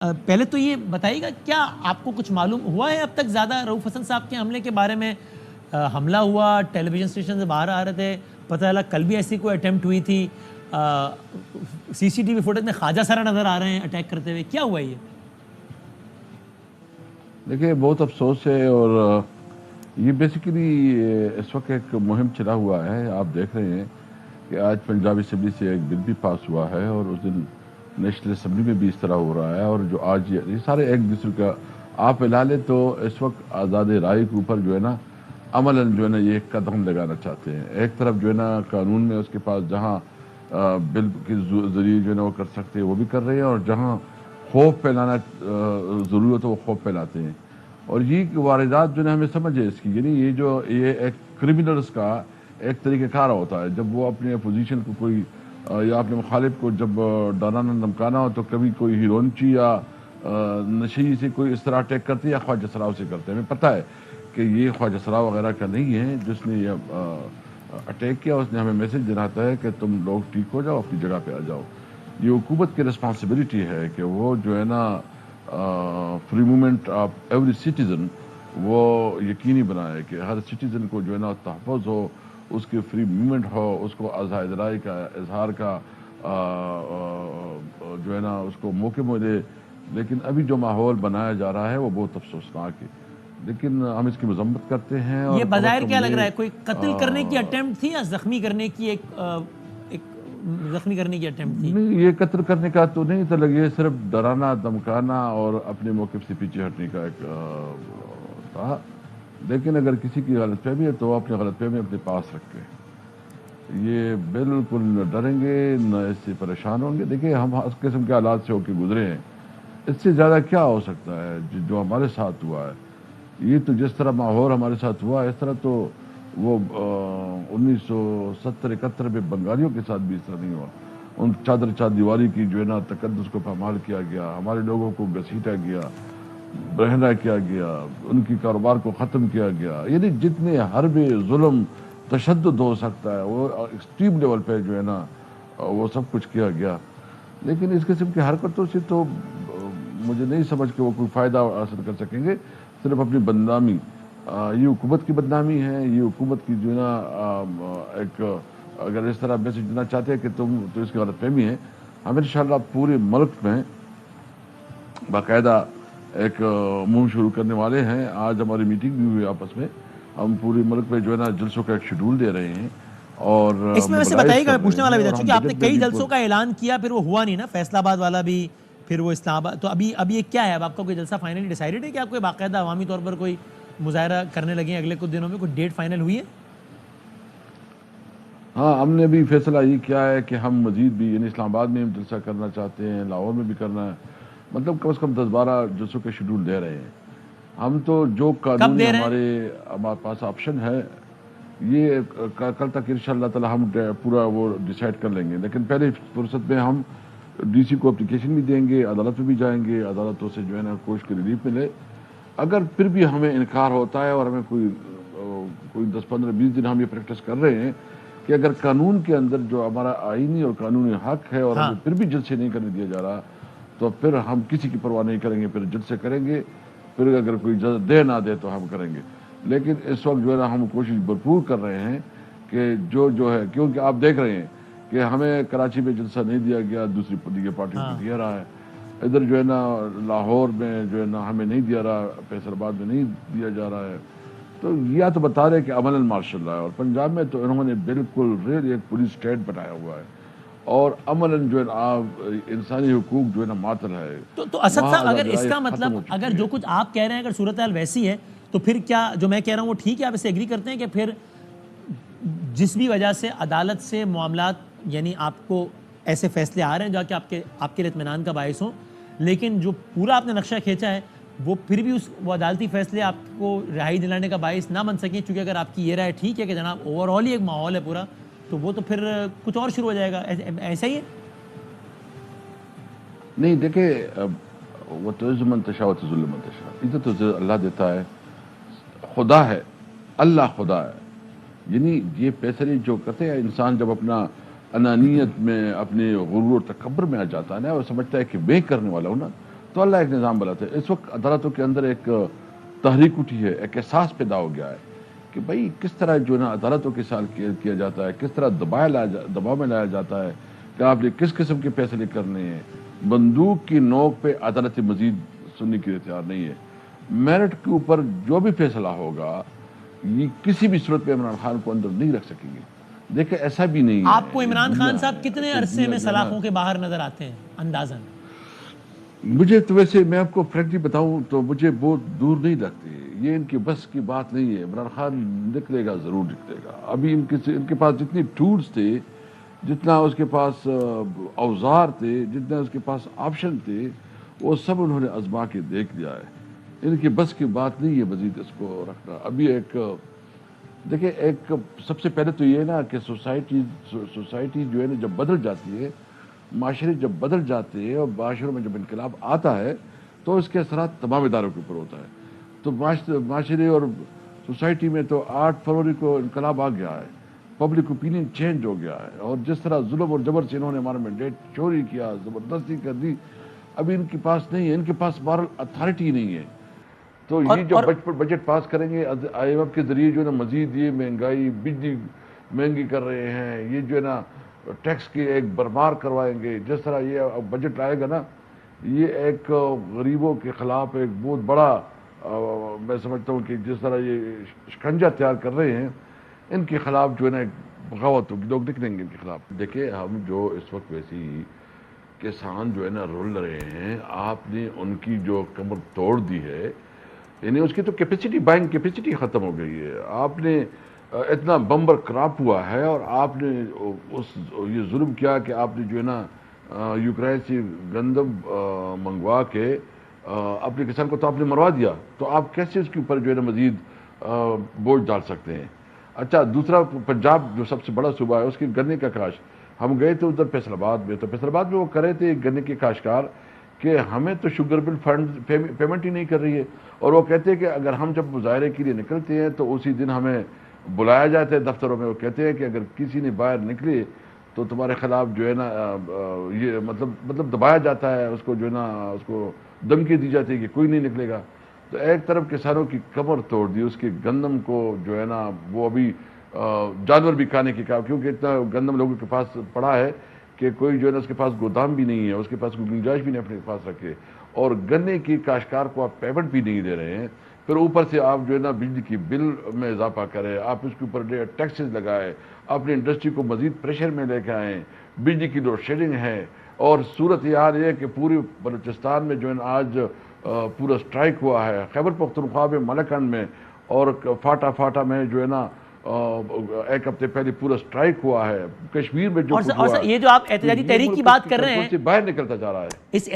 پہلے تو یہ بتائیے گا کیا آپ کو کچھ معلوم ہوا ہے اب تک زیادہ رؤف حسن صاحب کے حملے کے بارے میں؟ حملہ ہوا، ٹیلی ویژن اسٹیشن سے باہر آ رہے تھے، پتہ چلا کل بھی ایسی کوئی اٹیمپٹ ہوئی تھی، سی سی ٹی وی فوٹیج میں خواجہ سارا نظر آ رہے ہیں اٹیک کرتے ہوئے، کیا ہوا یہ؟ دیکھیں بہت افسوس ہے، اور یہ بیسیکلی اس وقت ایک مہم چلا ہوا ہے. آپ دیکھ رہے ہیں کہ آج پنجاب اسمبلی سے ایک بل بھی پاس ہوا ہے، اور اس دن نیشنل اسمبلی میں بھی اس طرح ہو رہا ہے. اور جو آج یہ سارے ایک دوسرے کا آپ ملا لیں تو اس وقت آزاد رائے کے اوپر جو ہے نا عملاً جو ہے نا یہ ایک قدم لگانا چاہتے ہیں. ایک طرف جو ہے نا قانون میں اس کے پاس جہاں بل کے ذریعے جو ہے نا وہ کر سکتے ہیں وہ بھی کر رہے ہیں، اور جہاں خوف پھیلانا ضرورت ہے وہ خوف پھیلاتے ہیں. اور یہ واردات جو ہے ہمیں سمجھ ہے اس کی، یعنی یہ ایک کرمنلز کا ایک طریقہ کار ہوتا ہے. جب وہ اپنے اپوزیشن کو کوئی یا اپنے مخالف کو جب ڈرانا دھمکانا ہو تو کبھی کوئی ہیرونچی یا نشی سے کوئی اس طرح اٹیک کرتے ہیں یا خواجہ سراؤ سے کرتے ہیں. ہمیں پتہ ہے کہ یہ خواجہ سراؤ وغیرہ کا نہیں ہے جس نے یہ اٹیک کیا. اس نے ہمیں میسج دلاتا ہے کہ تم لوگ ٹھیک ہو جاؤ، اپنی جگہ پہ آ جاؤ. یہ حکومت کی رسپانسبلٹی ہے کہ وہ جو ہے نا free movement of every citizen وہ یقینی بنائے کہ ہر سٹیزن کو جو ہے نا تحفظ ہو، اس کی فری موومنٹ ہو، اس کو آزاد رائے کا اظہار کا جو ہے نا اس کو موقع ملے. لیکن ابھی جو ماحول بنایا جا رہا ہے وہ بہت افسوسناک ہے، لیکن ہم اس کی مذمت کرتے ہیں. اور یہ کم از بظاہر کم کیا لگ رہا ہے، کوئی قتل کرنے کی اٹیمپٹ تھی یا زخمی کرنے کی ایک زخمی کرنے کی اٹیمپٹ تھی؟ نہیں، یہ قتل کرنے کا تو نہیں تھا، لگے صرف ڈرانا دھمکانا اور اپنے موقف سے پیچھے ہٹنے کا ایک تھا. لیکن اگر کسی کی غلط فہمی ہے تو اپنی غلط فہمی اپنے پاس رکھے. یہ بالکل نہ ڈریں گے نہ اس سے پریشان ہوں گے. دیکھیں ہم اس قسم کے حالات سے ہو کے گزرے ہیں، اس سے زیادہ کیا ہو سکتا ہے جو ہمارے ساتھ ہوا ہے. یہ تو جس طرح ماحول ہمارے ساتھ ہوا اس طرح تو وہ 1970-71 میں بنگالیوں کے ساتھ بھی اس طرح نہیں ہوا. ان چار دیواری کی جو ہے نا تقدس کو پامال کیا گیا، ہمارے لوگوں کو گھسیٹا گیا، برہنہ کیا گیا، ان کی کاروبار کو ختم کیا گیا. یعنی جتنے حرب ظلم تشدد ہو سکتا ہے وہ ایکسٹریم لیول پہ جو ہے نا وہ سب کچھ کیا گیا. لیکن اس قسم کی حرکتوں سے تو مجھے نہیں سمجھ کہ وہ کوئی فائدہ حاصل کر سکیں گے، صرف اپنی بدنامی. یہ حکومت کی بدنامی ہے، یہ حکومت کی جو ہے نا ایک اگر اس طرح میسج دینا چاہتے ہیں کہ تم تو اس کی غلط فہمی ہے. ہم انشاءاللہ پورے ملک میں باقاعدہ ایک مہم شروع کرنے والے ہیں. آج ہماری میٹنگ بھی ہوئی آپس میں. ہم پورے ملک میں جو ہے نا جلسوں کا ایک شیڈول دے رہے ہیں اور اس میں ویسے بتائیے گا، میں پوچھنے والا بھی تھا، اور ہم چونکہ آپ نے بجٹ میں کئی بھی جلسوں کا اعلان کیا پھر وہ ہوا نہیں نا، فیصل آباد والا بھی، پھر وہ اسلام آباد، تو ابھی یہ کیا ہے؟ اب آپ کا کوئی جلسہ فائنلی ڈیسائیڈڈ ہے کہ آپ کوئی باقاعدہ عوامی طور پر کوئی مظاہرہ کرنے لگے ہیں اگلے کچھ دنوں میں؟ کوئی ڈیٹ فائنل ہوئی ہے؟ ہاں، ہم نے بھی فیصلہ یہ کیا ہے کہ ہم مزید بھی یعنی اسلام آباد میں جلسہ کرنا چاہتے ہیں، لاہور میں بھی کرنا ہے. مطلب کم از کم 10-12 جلسوں کے شیڈول دے رہے ہیں. ہم تو جو کب قانونی دے رہے ہیں؟ ہمارے پاس آپشن ہے یہ کل تک انشاءاللہ تعالی ہم پورا وہ ڈیسائیڈ کر لیں گے. لیکن پہلے فرصت میں ہم ڈی سی کو اپلیکیشن بھی دیں گے، عدالت میں بھی جائیں گے، عدالتوں سے جو ہے نا کوشش کی ریلیف ملے. اگر پھر بھی ہمیں انکار ہوتا ہے اور ہمیں کوئی 10-15-20 دن ہم یہ پریکٹس کر رہے ہیں کہ اگر قانون کے اندر جو ہمارا آئینی اور قانونی حق ہے اور ہاں، ہمیں پھر بھی جلسے نہیں کرنے دیا جا رہا تو پھر ہم کسی کی پرواہ نہیں کریں گے، پھر جلسے کریں گے. پھر اگر کوئی اجازت دے نہ دے تو ہم کریں گے. لیکن اس وقت جو ہے نا ہم کوشش بھرپور کر رہے ہیں کہ جو ہے، کیونکہ آپ دیکھ رہے ہیں کہ ہمیں کراچی میں جلسہ نہیں دیا گیا، دوسری پارٹیوں کو ہاں، دیا رہا ہے. ادھر جو ہے نا لاہور میں جو ہے نا ہمیں نہیں دیا رہا، فیصل آباد میں نہیں دیا جا رہا ہے. تو یا تو بتا رہے کہ عملاً مارشل لا ہے، اور پنجاب میں تو انہوں نے بالکل ریل ایک پولیس اسٹیٹ بنایا ہوا ہے اور عملاً جو ہے انسانی حقوق جو ہے نا معطل ہے. تو اسد وہاں صاحب اگر آزاد اس رائے کا ختم مطلب ہو اگر چکی جو ہے. کچھ آپ کہہ رہے ہیں اگر صورتحال ویسی ہے تو پھر کیا جو میں کہہ رہا ہوں وہ ٹھیک ہے؟ آپ اسے ایگری کرتے ہیں کہ پھر جس بھی وجہ سے عدالت سے معاملات یعنی آپ کو ایسے فیصلے آ رہے ہیں جو کہ آپ کے لیے اطمینان کا باعث ہوں، لیکن جو پورا آپ نے نقشہ کھینچا ہے وہ پھر بھی وہ عدالتی فیصلے آپ کو رہائی دلانے کا باعث نہ بن سکیں، چونکہ اگر آپ کی یہ رائے ٹھیک ہے کہ جناب اوور آل ہی ایک ماحول ہے پورا، تو وہ تو پھر کچھ اور شروع ہو جائے گا. ایسا ہی ہے؟ نہیں دیکھیں، وہ تو من تشاء و تذل من تشاء، عزت تو اللہ دیتا ہے، خدا ہے، اللہ خدا ہے. یعنی یہ فیصلے جو کرتے ہیں انسان جب اپنا انانیت میں اپنے غرور و تکبر میں آ جاتا ہے نا اور سمجھتا ہے کہ میں کرنے والا ہوں نا، تو اللہ ایک نظام بناتے ہیں. اس وقت عدالتوں کے اندر ایک تحریک اٹھی ہے, ایک احساس پیدا ہو گیا ہے کہ بھائی کس طرح جو ہے نا عدالتوں کے ساتھ کیا جاتا ہے, کس طرح دباؤ میں لایا جاتا ہے کہ آپ نے کس قسم کے فیصلے کرنے ہیں. بندوق کی نوک پہ عدالت مزید سننے کے لیے تیار نہیں ہے. میرٹ کے اوپر جو بھی فیصلہ ہوگا یہ کسی بھی صورت پہ عمران خان کو اندر نہیں رکھ سکیں گے. دیکھیں ایسا بھی نہیں ہے. آپ کو عمران خان صاحب کتنے عرصے میں سلاخوں کے باہر نظر آتے ہیں اندازاً؟ مجھے تو ویسے میں آپ کو فریکٹلی بتاؤں تو مجھے بہت دور نہیں لگتے. یہ ان کی بس کی بات نہیں ہے. عمران خان نکلے گا, ضرور نکلے گا. ابھی ان کے پاس جتنی ٹولز تھے, جتنا اس کے پاس اوزار تھے, جتنا اس کے پاس آپشن تھے, وہ سب انہوں نے آزما کے دیکھ لیا ہے. ان کی بس کی بات نہیں ہے مزید اس کو رکھنا. ابھی دیکھیں ایک سب سے پہلے تو یہ ہے نا کہ سوسائٹی جو ہے نا جب بدل جاتی ہے, معاشرے جب بدل جاتے ہیں اور معاشروں میں جب انقلاب آتا ہے تو اس کے اثرات تمام اداروں کے اوپر ہوتا ہے. تو معاشرے اور سوسائٹی میں تو 8 فروری کو انقلاب آ گیا ہے, پبلک اوپینین چینج ہو گیا ہے, اور جس طرح ظلم اور جبر سے انہوں نے ہمارا مینڈیٹ چوری کیا, زبردستی کر دی, ابھی ان کے پاس نہیں ہے. ان کے پاس مارل اتھارٹی نہیں ہے. تو یہ جو بجٹ پاس کریں گے آئی ایم ایف کے ذریعے جو ہے نا مزید یہ مہنگائی, بجلی مہنگی کر رہے ہیں, یہ جو ہے نا ٹیکس کی ایک برمار کروائیں گے. جس طرح یہ بجٹ آئے گا نا, یہ ایک غریبوں کے خلاف ایک بہت بڑا میں سمجھتا ہوں کہ جس طرح یہ شکنجہ تیار کر رہے ہیں, ان کے خلاف جو ہے نا ایک بغاوت ہوگی, لوگ نکلیں گے ان کے خلاف. دیکھیں ہم جو اس وقت ویسی کسان جو ہے نا رول رہے ہیں, آپ نے ان کی جو کمر توڑ دی ہے, یعنی اس کی تو کیپیسٹی, بائنگ کیپیسٹی ختم ہو گئی ہے. آپ نے اتنا بمبر کراپ ہوا ہے, اور آپ نے یہ ظلم کیا کہ آپ نے جو ہے نا یوکرائن سے گندم منگوا کے اپنے کسان کو تو آپ نے مروا دیا. تو آپ کیسے اس کے اوپر جو ہے نا مزید بوجھ ڈال سکتے ہیں؟ اچھا دوسرا, پنجاب جو سب سے بڑا صوبہ ہے, اس کی گنے کا کاشت, ہم گئے تھے ادھر فیصل آباد میں, تو فیصل آباد میں وہ کر رہے تھے گنے کے کاشتکار کہ ہمیں تو شوگر بل فنڈ پیمنٹ ہی نہیں کر رہی ہے. اور وہ کہتے ہیں کہ اگر ہم جب مظاہرے کے لیے نکلتے ہیں تو اسی دن ہمیں بلایا جاتا ہے دفتروں میں. وہ کہتے ہیں کہ اگر کسی نے باہر نکلے تو تمہارے خلاف جو ہے نا یہ مطلب دبایا جاتا ہے, اس کو جو ہے نا اس کو دھمکی دی جاتی ہے کہ کوئی نہیں نکلے گا. تو ایک طرف کسانوں کی کمر توڑ دی, اس کے گندم کو جو ہے نا وہ ابھی جانور بھی کھانے کی کہا, کیونکہ اتنا گندم لوگوں کے پاس پڑا ہے کہ کوئی جو ہے نا اس کے پاس گودام بھی نہیں ہے, اس کے پاس کوئی گنجائش بھی نہیں اپنے پاس رکھے, اور گنے کی کاشتکار کو آپ پیمنٹ بھی نہیں دے رہے ہیں. پھر اوپر سے آپ جو ہے نا بجلی کی بل میں اضافہ کریں, آپ اس کے اوپر ٹیکسز لگائے, اپنی انڈسٹری کو مزید پریشر میں لے کے آئیں, بجلی کی لوڈ شیڈنگ ہے. اور صورت حال یہ ہے کہ پوری بلوچستان میں جو ہے نا آج پورا سٹرائک ہوا ہے, خیبر پختونخوا میں, ملکند میں, اور فاٹا میں جو ہے نا ایک ہفتے پہلے پورا سٹرائک ہوا ہے. کشمیر میں جو اور یہ جو آپ احتجاجی تحریک کی بات کر رہے ہیں, باہر نکلتا جا رہا ہے. اس